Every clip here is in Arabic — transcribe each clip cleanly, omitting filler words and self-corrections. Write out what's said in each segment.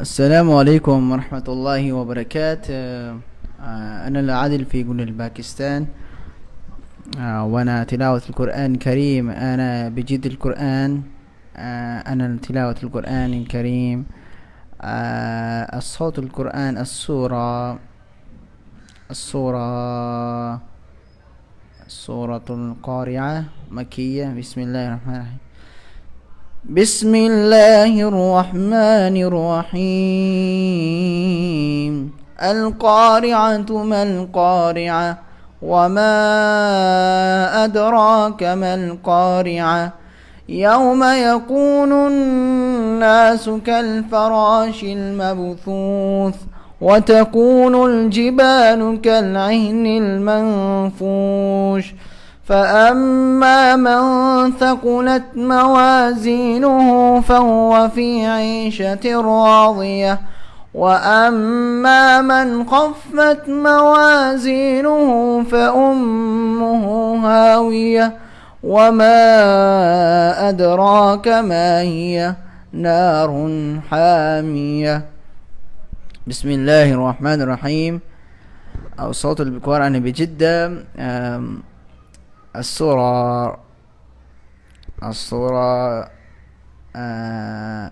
السلام عليكم ورحمة الله وبركاته. أنا العادل في جنوب باكستان. وأنا تلاوة القرآن الكريم. أنا بجد القرآن. أنا تلاوة القرآن الكريم. الصوت القرآن السورة القارعة مكية. بسم الله الرحمن الرحيم. بسم الله الرحمن الرحيم. القارعة ما القارعة وما أدراك ما القارعة يوم يكون الناس كالفراش المبثوث وتكون الجبال كالعهن المنفوش فأما من ثقلت موازينه فهو في عيشة راضية وأما من خفت موازينه فأمه هاوية وما أدراك ما هي نار حامية. بسم الله الرحمن الرحيم. أو صوت البكور أنا بجدة. السورة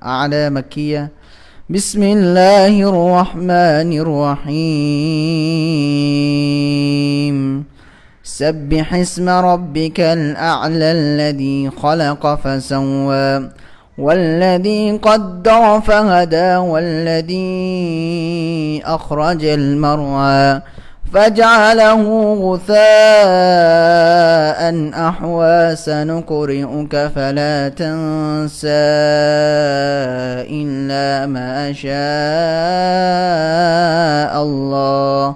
أعلى مكية. بسم الله الرحمن الرحيم. سبح اسم ربك الأعلى الذي خلق فسوى والذي قدر فهدى والذي أخرج المرعى فجعله غثاء أحوى سنقرئك فلا تنسى إلا ما شاء الله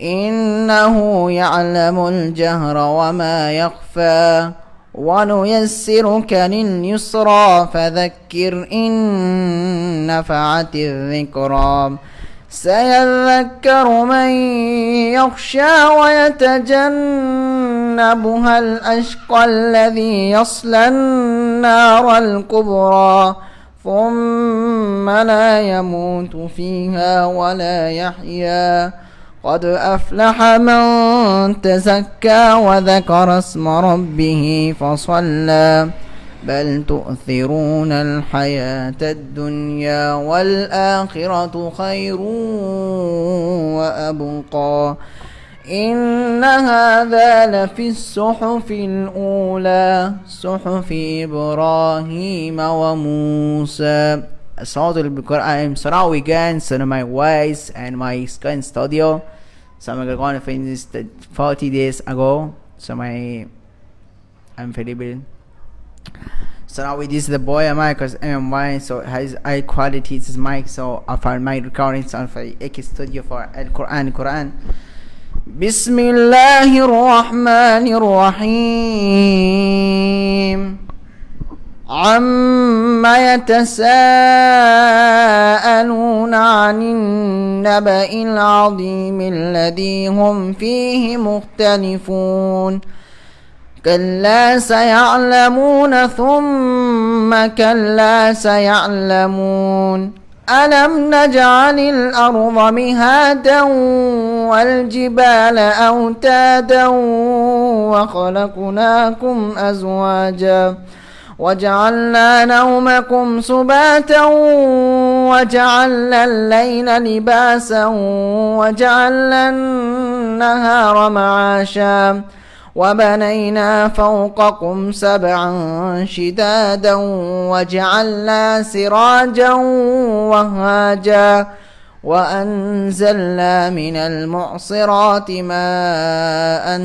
إنه يعلم الجهر وما يخفى ونيسرك لليسرى فذكر إن نفعت الذكرى سيذكر من يخشى ويتجنبها الأشقى الذي يصلى النار الكبرى ثم لا يموت فيها ولا يحيا قد أفلح من تزكى وذكر اسم ربه فصلى بل تؤثرون الحياة الدنيا والآخرة خير وأبقى إن هذا لفي الصحف الأولى صحف إبراهيم وموسى. Assault because I am Sarawi again, so my voice and my skin studio. So I'm going to finish 40 days ago. So I'm available. So now this is the boy mic because MY, so it has high quality this mic. So I found my recordings on for X Studio for Quran. بسم الله الرحمن الرحيم. عما يتساءلون عن النبأ العظيم الذي هم فيه مختلفون كلا سيعلمون ثم كلا سيعلمون ألم نجعل الأرض مهادا والجبال أوتادا وخلقناكم أزواجا وجعلنا نومكم سباتا وجعلنا الليل لباسا وجعلنا النهار معاشا وبنينا فوقكم سبعا شدادا وجعلنا سراجا وهاجا وأنزلنا من المعصرات ماء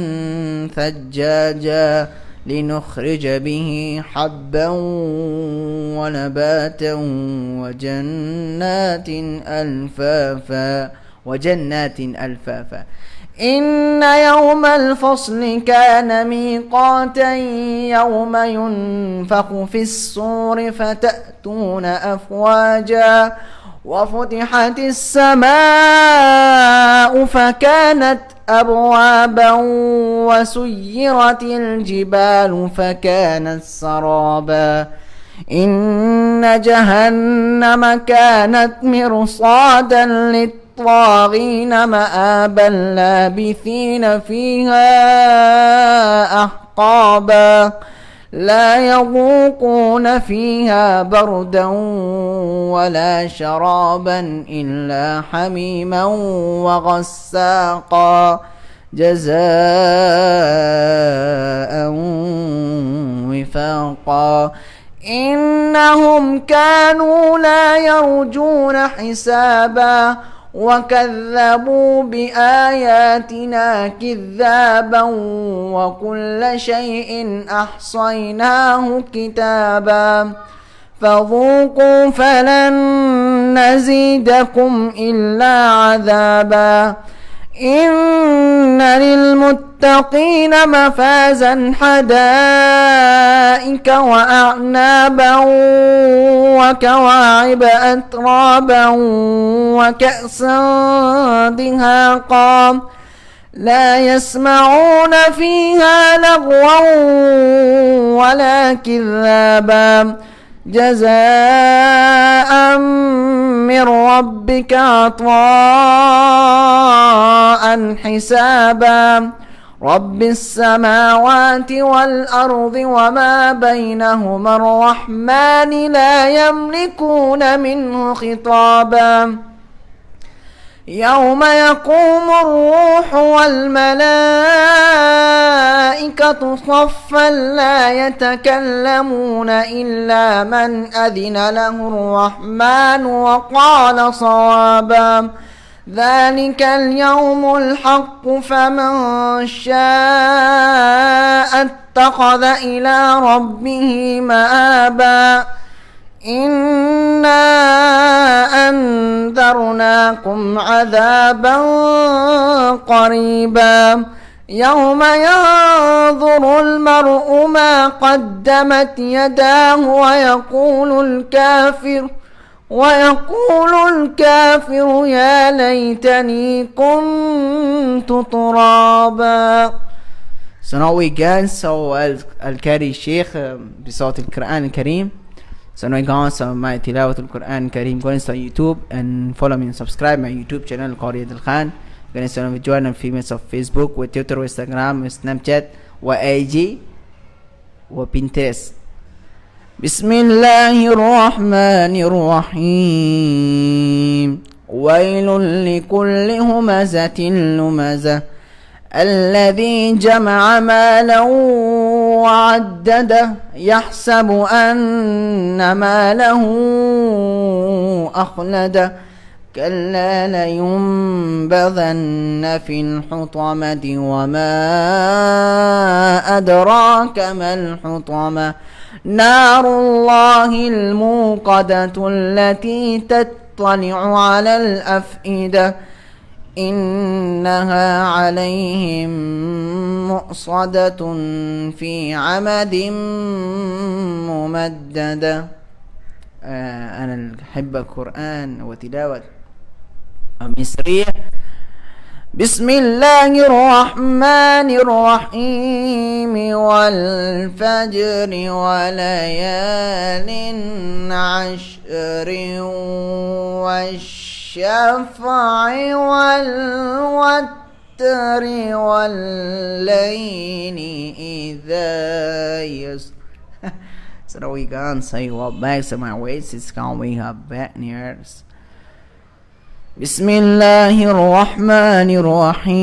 ثجاجا لنخرج به حبا ونباتا وجنات ألفافا إن يوم الفصل كان ميقاتا يوم ينفخ في الصور فتأتون أفواجا وفتحت السماء فكانت أبوابا وسيرت الجبال فكانت سرابا إن جهنم كانت مرصادا للطاغين مآبا لابثين فيها أحقابا لا يذوقون فيها بردا ولا شرابا إلا حميما وغساقا جزاء وفاقا إنهم كانوا لا يرجون حسابا وكذبوا بآياتنا كذابا وكل شيء أحصيناه كتابا فذوقوا فلن نزيدكم إلا عذابا إن للمتقين مفازا حدائق وأعنابا وكواعب أترابا وكأسا دهاقا لا يسمعون فيها لغوا ولا كذابا جزاء من ربك عطاء حسابا رب السماوات والأرض وما بينهما الرحمن لا يملكون منه خطابا يوم يقوم الروح والملائكة صفا لا يتكلمون إلا من أذن له الرحمن وقال صوابا ذلك اليوم الحق فمن شاء اتخذ إلى ربه مآبا إنا أنذرناكم عذابا قريبا يوم ينظر المرء ما قدمت يداه ويقول الكافر يا ليتني كنت ترابا. So now we go, so I'll carry Sheikh بصوت القرآن الكريم. So now we go, so my تلاوة القرآن الكريم. Go on YouTube and follow me and subscribe my YouTube channel قارئ الخان. Go on join and famous of Facebook وتويتر وإنستغرام وسناب شات وAG وبنترست. بسم الله الرحمن الرحيم ويل لكل همزة لمزة الذي جمع مالا وعدده يحسب أن ماله أخلده كلا لينبذن في الحطمة وما أدراك ما الحطمة نار الله الموقدة التي تطلع على الأفئدة إنها عليهم مؤصدة في عمد ممددة. أنا أحب القرآن وتلاوة مصرية. بسم الله الرحمن الرحيم والفجر وليال عشر والشفع والوتر والليل إذا يسر. So now we go and say what back to my waist is gone we have back nears. بسم الله الرحمن الرحيم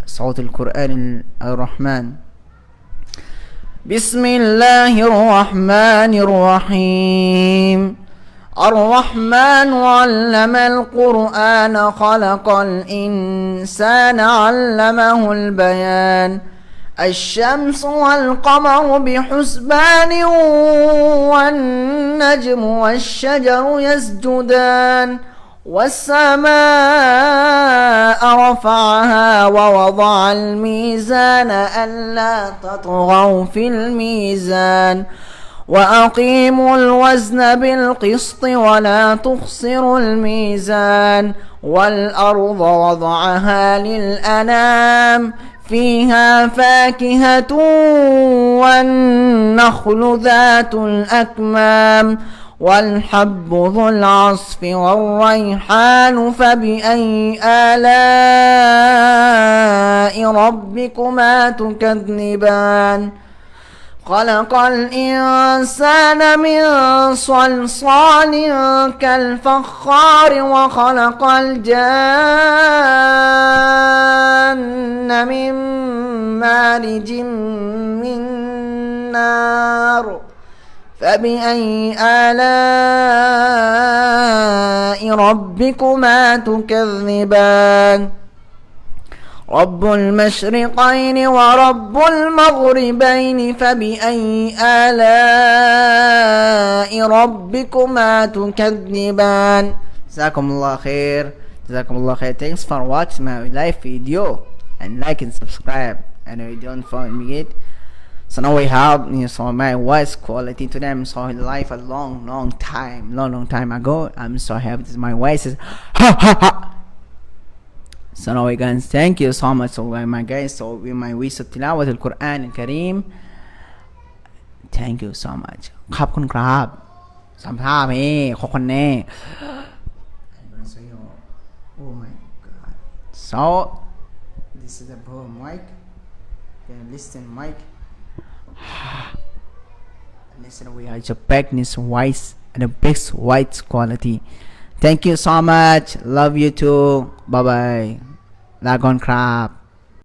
صوت القرآن الرحمن. بسم الله الرحمن الرحيم الرحمن علم القرآن خلق الإنسان علمه البيان الشمس والقمر بحسبان والنجم والشجر يسجدان والسماء رفعها ووضع الميزان ألا تطغوا في الميزان وأقيموا الوزن بالقسط ولا تخسروا الميزان والأرض وضعها للأنام فيها فاكهة والنخل ذات الأكمام والحب ذو العصف والريحان فبأي آلاء ربكما تكذبان خلق الإنسان من صلصال كالفخار وخلق الجان من مارج من نار فبأي آلاء ربكما تكذبان رب المشرقين ورب المغربين فبأي آلاء ربكما تكذبان. جزاكم الله خير. جزاكم الله خير. Thanks for watching my live video and like and subscribe and if you don't follow me yet. So now we have so my voice quality to them so live a long time ago. I'm so happy this my voice is So now we guys thank you so much so my guys so with my wish of tilawat al-Quran al-Kareem. Thank you so much ขอบคุณครับสัมภาษณ์พี่ขอบคุณแน่ Oh my god. So this is the boom mic. Then listen mic. Listen we are the backness voice and the best voice quality. Thank you so much. Love you too. Bye bye. ลาก่อนครับ